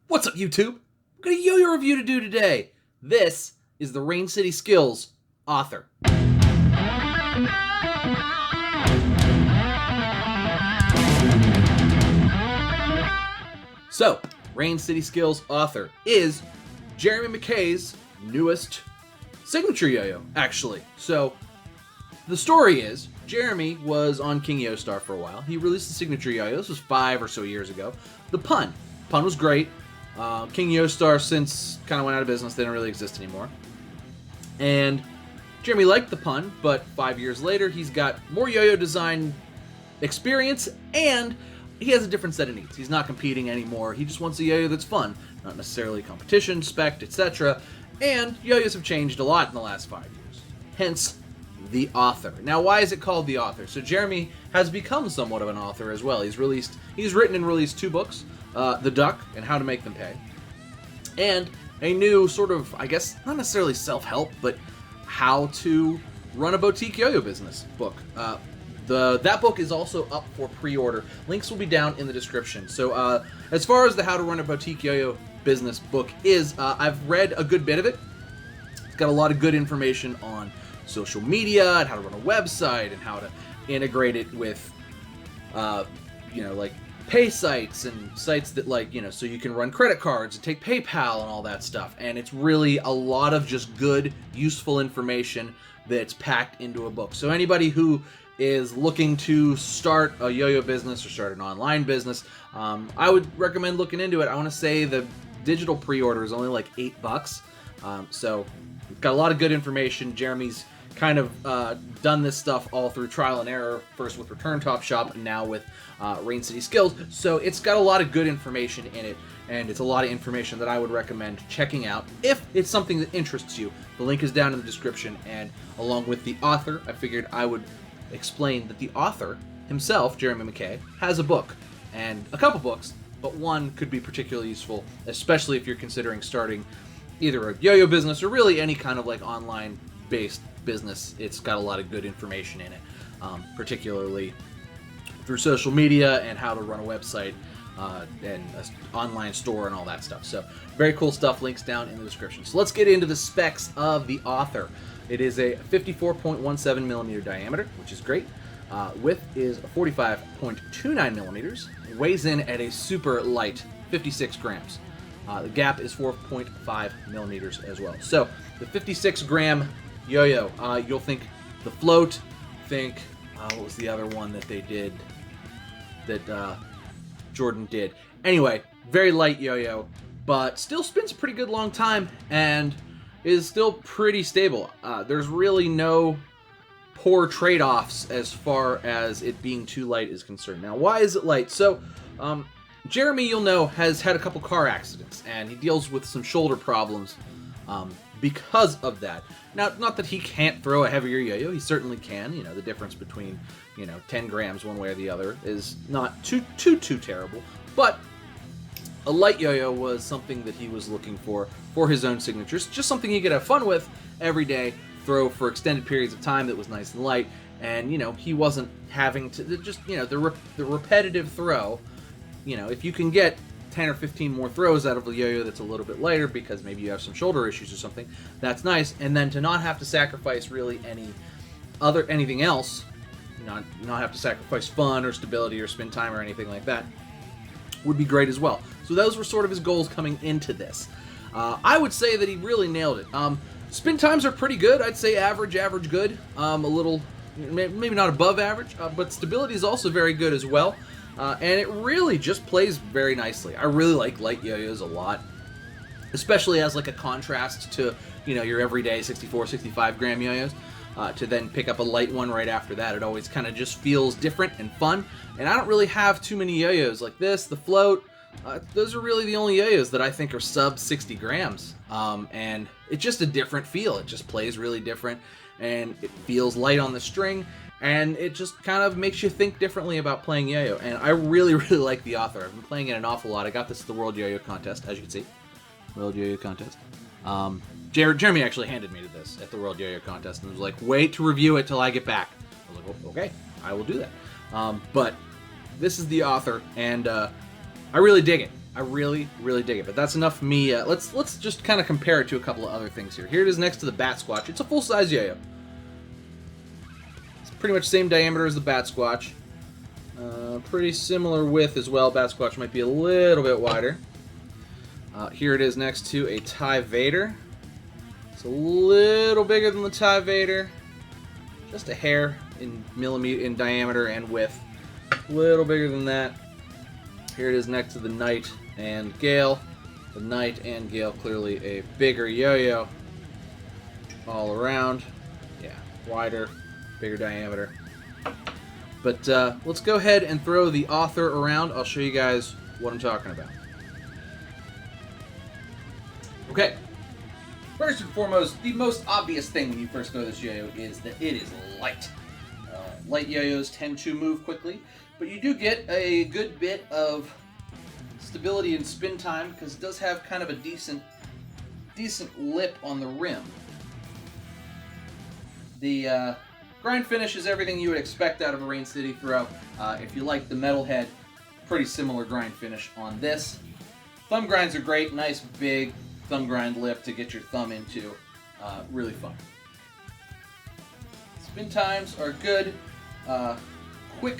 What's up, YouTube? I've got a yo-yo review to do today. This is the Rain City Skills author. So, Rain City Skills author is Jeremy McKay's newest signature yo-yo, actually. So, the story is, Jeremy was on King Yo-Star for a while. He released the signature yo-yo. This was 5 or so years ago. The pun was great. King Yo-Star since kind of went out of business. They don't really exist anymore. And Jeremy liked the pun, but 5 years later, he's got more yo-yo design experience, and he has a different set of needs. He's not competing anymore. He just wants a yo-yo that's fun, not necessarily competition, spec, etc. And yo-yos have changed a lot in the last 5 years. Hence, the author. Now, why is it called the author? So Jeremy has become somewhat of an author as well. He's written and released 2 books. The Duck and How to Make Them Pay, and a new sort of, I guess, not necessarily self-help, but how to run a boutique yo-yo business book. That book is also up for pre-order. Links will be down in the description. So as far as the How to Run a Boutique Yo-Yo Business book is, I've read a good bit of it. It's got a lot of good information on social media and how to run a website and how to integrate it with, like pay sites and sites that so you can run credit cards and take PayPal and all that stuff. And it's really a lot of just good, useful information that's packed into a book. So anybody who is looking to start a yo-yo business or start an online business, I would recommend looking into it. I want to say the digital pre-order is only like $8. So got a lot of good information. Jeremy's kind of done this stuff all through trial and error, first with Return Top Shop and now with Rain City Skills. So it's got a lot of good information in it, and it's a lot of information that I would recommend checking out if it's something that interests you. The link is down in the description, and along with the author, I figured I would explain that the author himself, Jeremy McKay, has a book, and a couple books, but one could be particularly useful, especially if you're considering starting either a yo-yo business or really any kind of like online-based business. It's got a lot of good information in it, particularly through social media and how to run a website and an online store and all that stuff. So very cool stuff. Links down in the description. So let's get into the specs of the author. It is a 54.17 millimeter diameter, which is great. Width is 45.29 millimeters. Weighs in at a super light 56 grams. The gap is 4.5 millimeters as well. So the 56 gram yo-yo, you'll think the float, think, what was the other one that they did, that Jordan did? Anyway, very light yo-yo, but still spins a pretty good long time and is still pretty stable. There's really no poor trade-offs as far as it being too light is concerned. Now, why is it light? So, Jeremy, you'll know, has had a couple car accidents, and he deals with some shoulder problems because of that. Now, not that he can't throw a heavier yo-yo, he certainly can. You know, the difference between, 10 grams one way or the other is not too terrible. But a light yo-yo was something that he was looking for his own signatures. Just something he could have fun with every day, throw for extended periods of time that was nice and light. And, he wasn't having to just, the repetitive throw. If you can get 10 or 15 more throws out of a yo-yo that's a little bit lighter because maybe you have some shoulder issues or something, that's nice. And then to not have to sacrifice really anything else, not have to sacrifice fun or stability or spin time or anything like that, would be great as well. So those were sort of his goals coming into this. I would say that he really nailed it. Spin times are pretty good. I'd say average good. A little, maybe not above average, but stability is also very good as well. And it really just plays very nicely. I really like light yo-yos a lot, especially as like a contrast to, your everyday 64, 65 gram yo-yos. To then pick up a light one right after that, it always kind of just feels different and fun. And I don't really have too many yo-yos like this, the float. Those are really the only yo-yos that I think are sub 60 grams. And it's just a different feel. It just plays really different, and it feels light on the string. And it just kind of makes you think differently about playing yo-yo. And I really, really like the author. I've been playing it an awful lot. I got this at the World Yo-Yo Contest, as you can see. World Yo-Yo Contest. Jeremy actually handed me to this at the World Yo-Yo Contest and was like, wait to review it till I get back. I was like, oh, okay, I will do that. But this is the author, and I really dig it. I really, really dig it. But that's enough for me. Let's just kind of compare it to a couple of other things here. Here it is next to the Bat Squatch. It's a full-size yo-yo. It's pretty much the same diameter as the Bat Squatch. Pretty similar width as well. Bat Squatch might be a little bit wider. Here it is next to a TIE Vader. It's a little bigger than the TIE Vader. Just a hair in millimeter in diameter and width. A little bigger than that. Here it is next to the Knight and Gale. The Knight and Gale, clearly a bigger yo-yo all around. Yeah, wider, bigger diameter. But let's go ahead and throw the Author around. I'll show you guys what I'm talking about. Okay. First and foremost, the most obvious thing when you first throw this yo-yo is that it is light. Light yo-yos tend to move quickly, but you do get a good bit of stability and spin time because it does have kind of a decent lip on the rim. The grind finish is everything you would expect out of a Rain City throw. If you like the Metalhead, pretty similar grind finish on this. Thumb grinds are great, nice big thumb grind lip to get your thumb into. Really fun. Spin times are good, quick,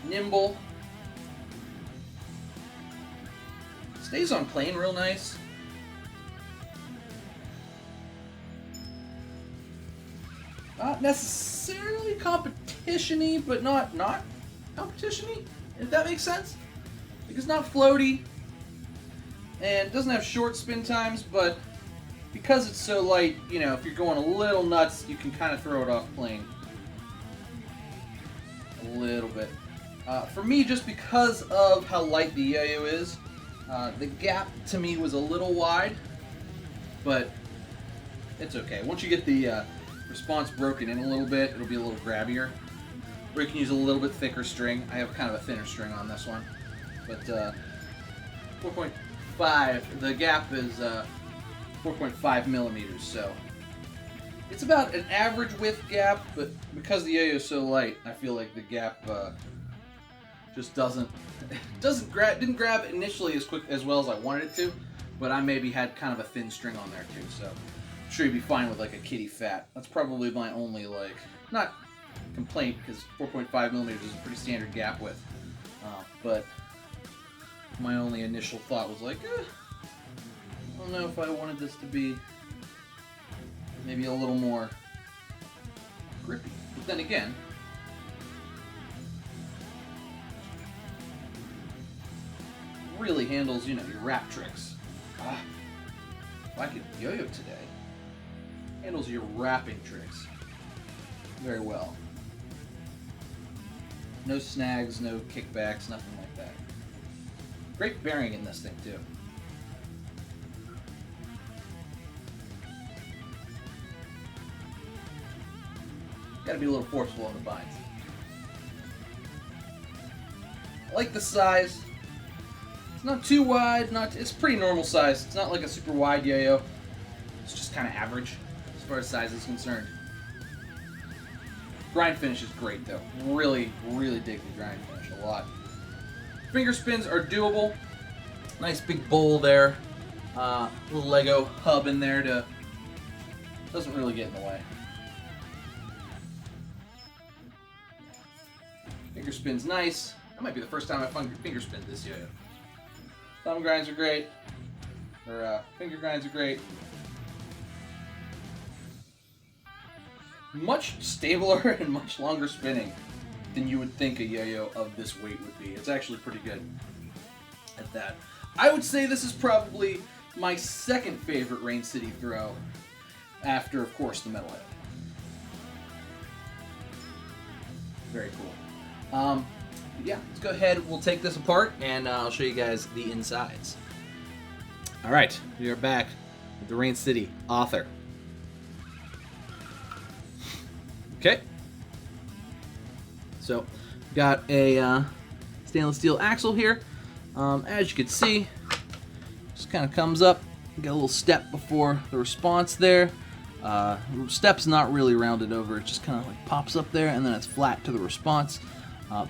nimble. Stays on plane real nice. Not necessarily competition-y, but not competition-y, if that makes sense. Like, it's not floaty, and it doesn't have short spin times, but because it's so light, you know, if you're going a little nuts, you can kind of throw it off plane. A little bit. For me, just because of how light the yo-yo is, the gap to me was a little wide, but it's okay. Once you get the response broken in a little bit, it'll be a little grabbier. Or you can use a little bit thicker string. I have kind of a thinner string on this one. But 4.5, the gap is 4.5 millimeters, so it's about an average width gap, but because the yo-yo is so light, I feel like the gap just didn't grab initially as well as I wanted it to, but I maybe had kind of a thin string on there too, so I'm sure you'd be fine with like a kitty fat. That's probably my only, like, not complaint, because 4.5 millimeters is a pretty standard gap width, but my only initial thought was like, I don't know if I wanted this to be maybe a little more grippy. But then again, really handles, you know, your wrap tricks. If I could yo-yo today, handles your wrapping tricks very well. No snags, no kickbacks, nothing like that. Great bearing in this thing too. Got to be a little forceful on the binds. I like the size. It's not too wide. It's pretty normal size. It's not like a super wide yo-yo. It's just kind of average as far as size is concerned. Grind finish is great though. Really, really dig the grind finish a lot. Finger spins are doable. Nice big bowl there. Little Lego hub in there to doesn't really get in the way. Finger spin's nice. That might be the first time I've finger spinned this yo-yo. Thumb grinds are great. Or finger grinds are great. Much stabler and much longer spinning than you would think a yo-yo of this weight would be. It's actually pretty good at that. I would say this is probably my second favorite Rain City throw after, of course, the Metalhead. Very cool. Yeah, let's go ahead. We'll take this apart, and I'll show you guys the insides. All right, we are back with the Rain City Author. Okay. So, got a stainless steel axle here. As you can see, just kind of comes up. Got a little step before the response there. Step's not really rounded over. It just kind of like pops up there, and then it's flat to the response.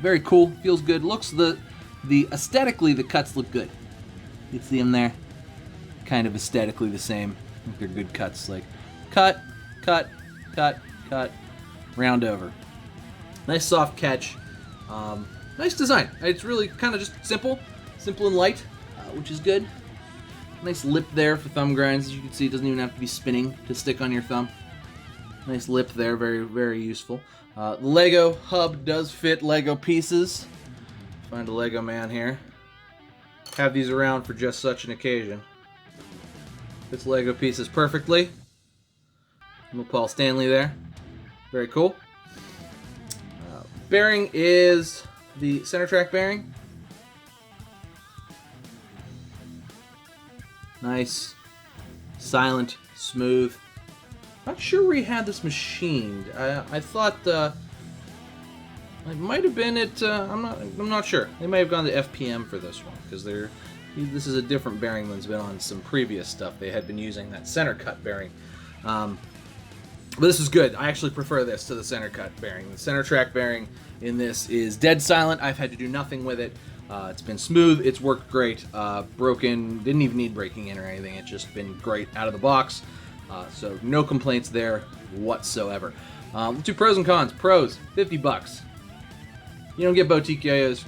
Very cool. Feels good. Looks the aesthetically the cuts look good. You see them there? Kind of aesthetically the same. I think they're good cuts. Like, cut, cut, cut, cut, round over. Nice soft catch. Nice design. It's really kind of just simple and light, which is good. Nice lip there for thumb grinds. As you can see, it doesn't even have to be spinning to stick on your thumb. Nice lip there, very, very useful. The Lego hub does fit Lego pieces. Find a Lego man here. Have these around for just such an occasion. Fits Lego pieces perfectly. Little Paul Stanley there. Very cool. Bearing is the center track bearing. Nice, silent, smooth. Not sure where he had this machined. I thought it might have been at. I'm not sure. They may have gone to FPM for this one because this is a different bearing than's been on some previous stuff. They had been using that center cut bearing. But this is good. I actually prefer this to the center cut bearing. The center track bearing in this is dead silent. I've had to do nothing with it. It's been smooth. It's worked great. Broken. Didn't even need breaking in or anything. It's just been great out of the box. So no complaints there whatsoever. Let's do pros and cons. Pros, $50. You don't get boutique yo-yos,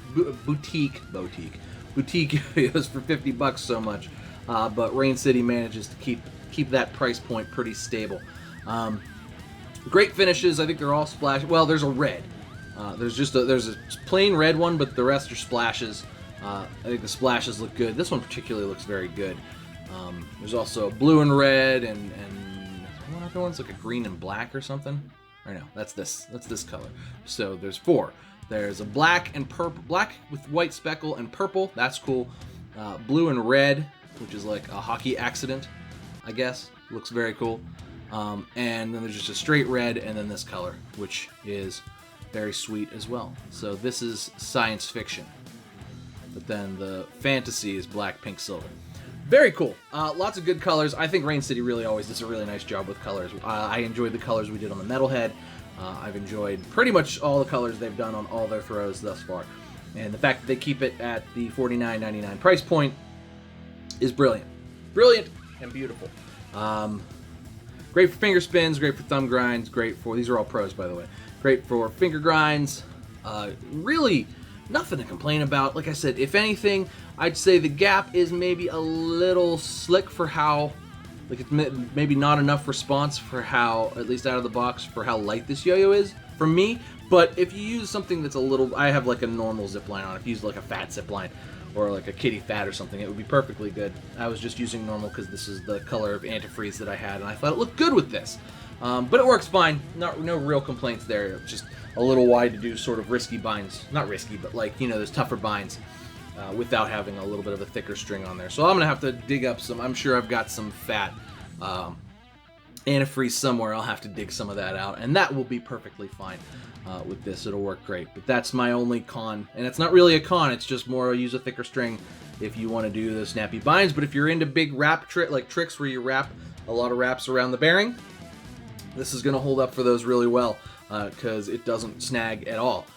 boutique yo-yos for $50 so much. But Rain City manages to keep that price point pretty stable. Great finishes. I think they're all splash. Well, there's a red. There's a plain red one, but the rest are splashes. I think the splashes look good. This one particularly looks very good. There's also a blue and red, and one other one's like a green and black or something. Or no, that's this color. So there's 4. There's a black and purple, black with white speckle and purple. That's cool. Blue and red, which is like a hockey accident, I guess. Looks very cool. And then there's just a straight red, and then this color, which is very sweet as well. So this is science fiction. But then the fantasy is black, pink, silver. Very cool. Lots of good colors. I think Rain City really always does a really nice job with colors. I enjoyed the colors we did on the Metalhead. I've enjoyed pretty much all the colors they've done on all their throws thus far. And the fact that they keep it at the $49.99 price point is brilliant. Brilliant and beautiful. Great for finger spins, great for thumb grinds, great for, these are all pros by the way, great for finger grinds. Really nothing to complain about. Like I said, if anything, I'd say the gap is maybe a little slick for how, like it's maybe not enough response for how, at least out of the box, for how light this yo-yo is for me. But if you use something that's a little, I have like a normal Zipline on. If you use like a fat Zipline or like a kitty fat or something, it would be perfectly good. I was just using normal because this is the color of antifreeze that I had, and I thought it looked good with this. But it works fine. No real complaints there. It's just a little wide to do sort of risky binds. Not risky, but like, you know, those tougher binds without having a little bit of a thicker string on there. So I'm going to have to dig up some, I'm sure I've got some fat antifreeze somewhere. I'll have to dig some of that out, and that will be perfectly fine with this. It'll work great. But that's my only con, and it's not really a con. It's just more use a thicker string if you want to do the snappy binds. But if you're into big wrap tricks where you wrap a lot of wraps around the bearing, this is going to hold up for those really well because it doesn't snag at all.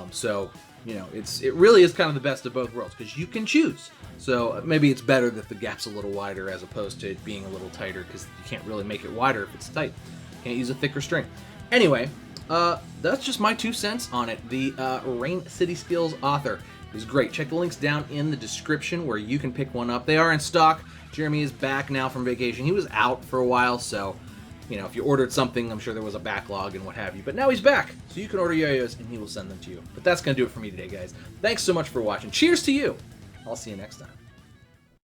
So, you know, it really is kind of the best of both worlds because you can choose. So maybe it's better that the gap's a little wider as opposed to it being a little tighter because you can't really make it wider if it's tight. Can't use a thicker string. Anyway, that's just my 2 cents on it. The Rain City Skills Author is great. Check the links down in the description where you can pick one up. They are in stock. Jeremy is back now from vacation. He was out for a while, so, you know, if you ordered something, I'm sure there was a backlog and what have you. But now he's back, so you can order yo-yos and he will send them to you. But that's going to do it for me today, guys. Thanks so much for watching. Cheers to you. I'll see you next time.